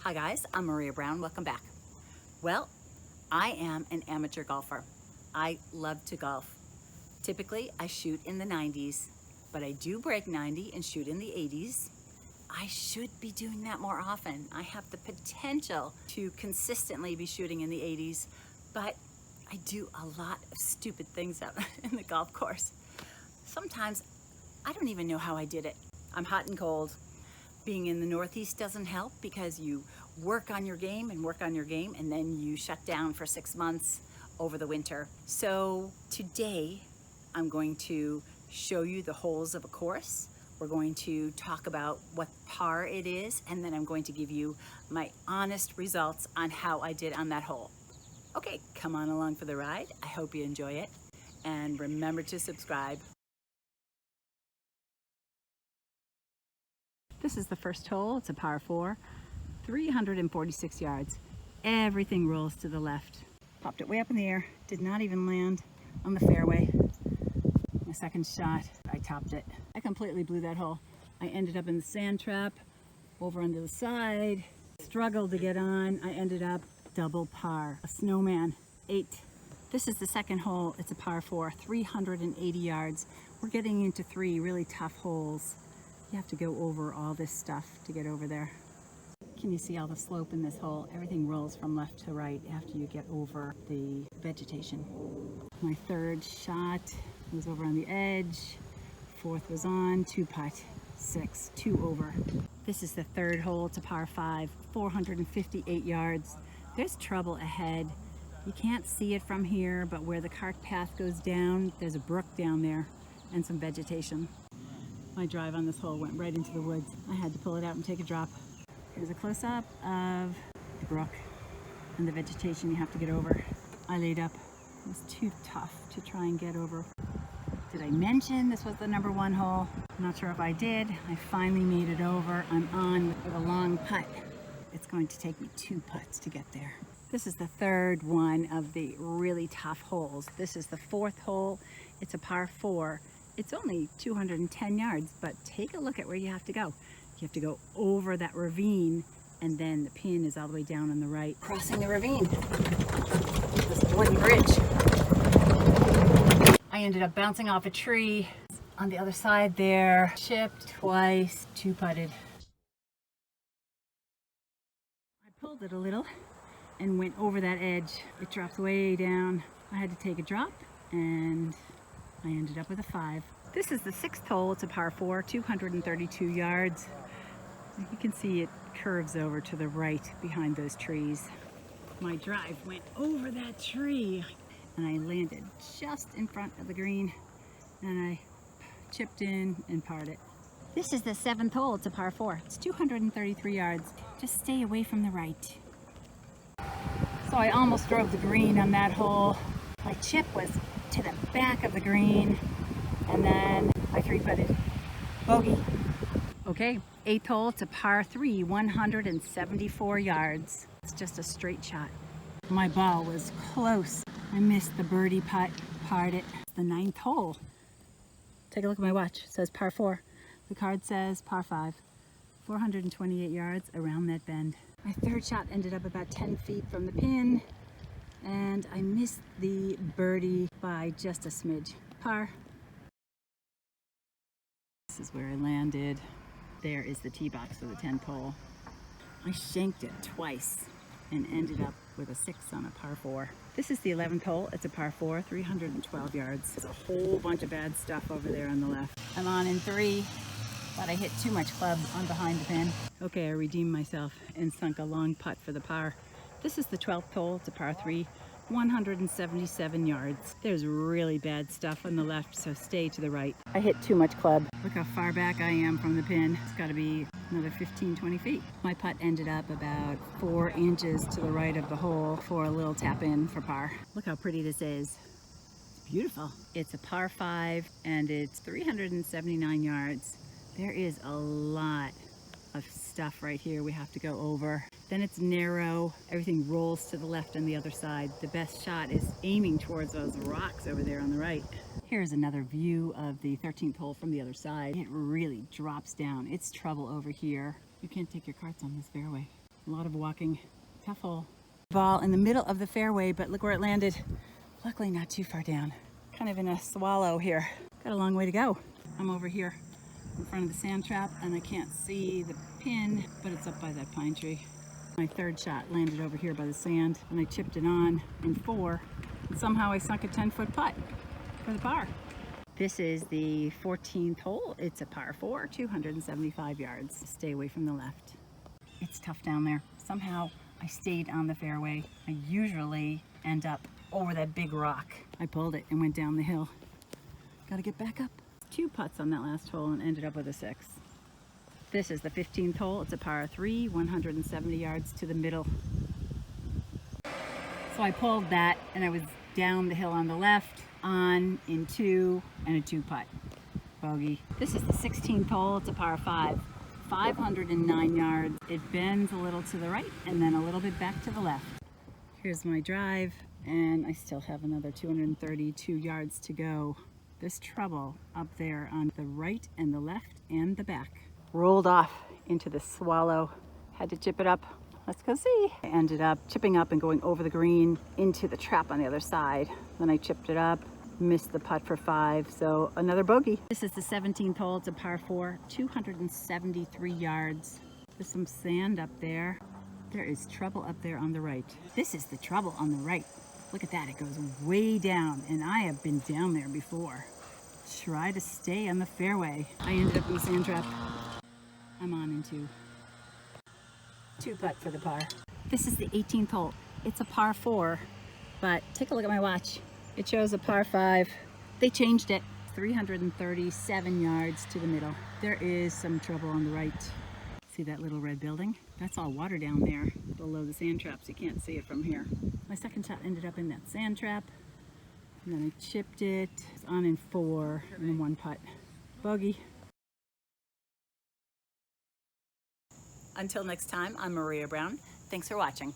Hi guys, I'm Maria Brown. Welcome back. Well, I am an amateur golfer. I love to golf. Typically, I shoot in the 90s, but I do break 90 and shoot in the 80s. I should be doing that more often. I have the potential to consistently be shooting in the 80s, but I do a lot of stupid things out in the golf course. Sometimes I don't even know how I did it. I'm hot and cold. Being in the Northeast doesn't help because you work on your game and then you shut down for 6 months over the winter. So today I'm going to show you the holes of a course. We're going to talk about what par it is, and then I'm going to give you my honest results on how I did on that hole. Okay, come on along for the ride. I hope you enjoy it, and remember to subscribe. This is the first hole. It's a par 4, 346 yards. Everything rolls to the left. Popped it way up in the air. Did not even land on the fairway. My second shot, I topped it. I completely blew that hole. I ended up in the sand trap, over on the side. Struggled to get on. I ended up double par. A snowman, 8. This is the second hole. It's a par 4, 380 yards. We're getting into 3 really tough holes. You have to go over all this stuff to get over there. Can you see all the slope in this hole? Everything rolls from left to right after you get over the vegetation. My third shot was over on the edge. Fourth was on, 2 putt, 6, 2 over. This is the third hole. It's a par 5, 458 yards. There's trouble ahead. You can't see it from here, but where the cart path goes down, there's a brook down there and some vegetation. My drive on this hole went right into the woods. I had to pull it out and take a drop. Here's a close-up of the brook and the vegetation you have to get over. I laid up. It was too tough to try and get over. Did I mention this was the number 1 hole? I'm not sure if I did. I finally made it over. I'm on with a long putt. It's going to take me 2 putts to get there. This is the third one of the really tough holes. This is the 4th hole. It's a par 4. It's only 210 yards, but take a look at where you have to go. You have to go over that ravine, and then the pin is all the way down on the right. Crossing the ravine. This wooden bridge. I ended up bouncing off a tree on the other side there. Chipped twice, 2 putted. I pulled it a little and went over that edge. It dropped way down. I had to take a drop, and I ended up with a 5. This is the 6th hole. It's a par 4, 232 yards. You can see it curves over to the right behind those trees. My drive went over that tree and I landed just in front of the green, and I chipped in and parred it. This is the 7th hole. It's a par 4. It's 233 yards. Just stay away from the right. So I almost drove the green on that hole. My chip was to the back of the green, and then I 3-putted. Bogey. Okay, 8th hole. It's a par 3, 174 yards. It's just a straight shot. My ball was close. I missed the birdie putt, parred it. It's the 9th hole. Take a look at my watch. It says par 4. The card says par 5, 428 yards around that bend. My third shot ended up about 10 feet from the pin, and I missed the birdie by just a smidge. Par. This is where I landed. There is the tee box for the 10th hole. I shanked it twice and ended up with a 6 on a par 4. This is the 11th hole. It's a par 4, 312 yards. There's a whole bunch of bad stuff over there on the left. I'm on in 3, but I hit too much club on behind the pin. Okay, I redeemed myself and sunk a long putt for the par. This is the 12th hole. It's a par 3, 177 yards. There's really bad stuff on the left, so stay to the right. I hit too much club. Look how far back I am from the pin. It's got to be another 15, 20 feet. My putt ended up about 4 inches to the right of the hole for a little tap in for par. Look how pretty this is. It's beautiful. It's a par 5 and it's 379 yards. There is a lot of stuff right here we have to go over. Then it's narrow. Everything rolls to the left on the other side. The best shot is aiming towards those rocks over there on the right. Here's another view of the 13th hole from the other side. It really drops down. It's trouble over here. You can't take your carts on this fairway. A lot of walking. Tough hole. Ball in the middle of the fairway, but look where it landed. Luckily not too far down. Kind of in a swallow here. Got a long way to go. I'm over here in front of the sand trap and I can't see the pin, but it's up by that pine tree. My third shot landed over here by the sand and I chipped it on in 4 and somehow I sunk a 10-foot putt for the par. This is the 14th hole. It's a par 4, 275 yards. Stay away from the left. It's tough down there. Somehow I stayed on the fairway. I usually end up over that big rock. I pulled it and went down the hill. Gotta get back up. 2 putts on that last hole and ended up with a 6. This is the 15th hole. It's a par 3, 170 yards to the middle. So I pulled that and I was down the hill on the left, on in 2 and a 2 putt. Bogey. This is the 16th hole. It's a par 5, 509 yards. It bends a little to the right and then a little bit back to the left. Here's my drive and I still have another 232 yards to go. There's trouble up there on the right and the left and the back. Rolled off into the swallow. Had to chip it up. Let's go see. I ended up chipping up and going over the green into the trap on the other side. Then I chipped it up, missed the putt for 5, so another bogey. This is the 17th hole. It's a par 4, 273 yards. There's some sand up there. There is trouble up there on the right. This is the trouble on the right. Look at that, it goes way down, and I have been down there before. Try to stay on the fairway. I ended up in the sand trap. I'm on in 2. 2 putt for the par. This is the 18th hole. It's a par 4, but take a look at my watch. It shows a par 5. They changed it. 337 yards to the middle. There is some trouble on the right. See that little red building? That's all water down there below the sand traps. You can't see it from here. My second shot ended up in that sand trap. And then I chipped it. It's on in 4 and 1 putt. Bogey. Until next time, I'm Maria Brown. Thanks for watching.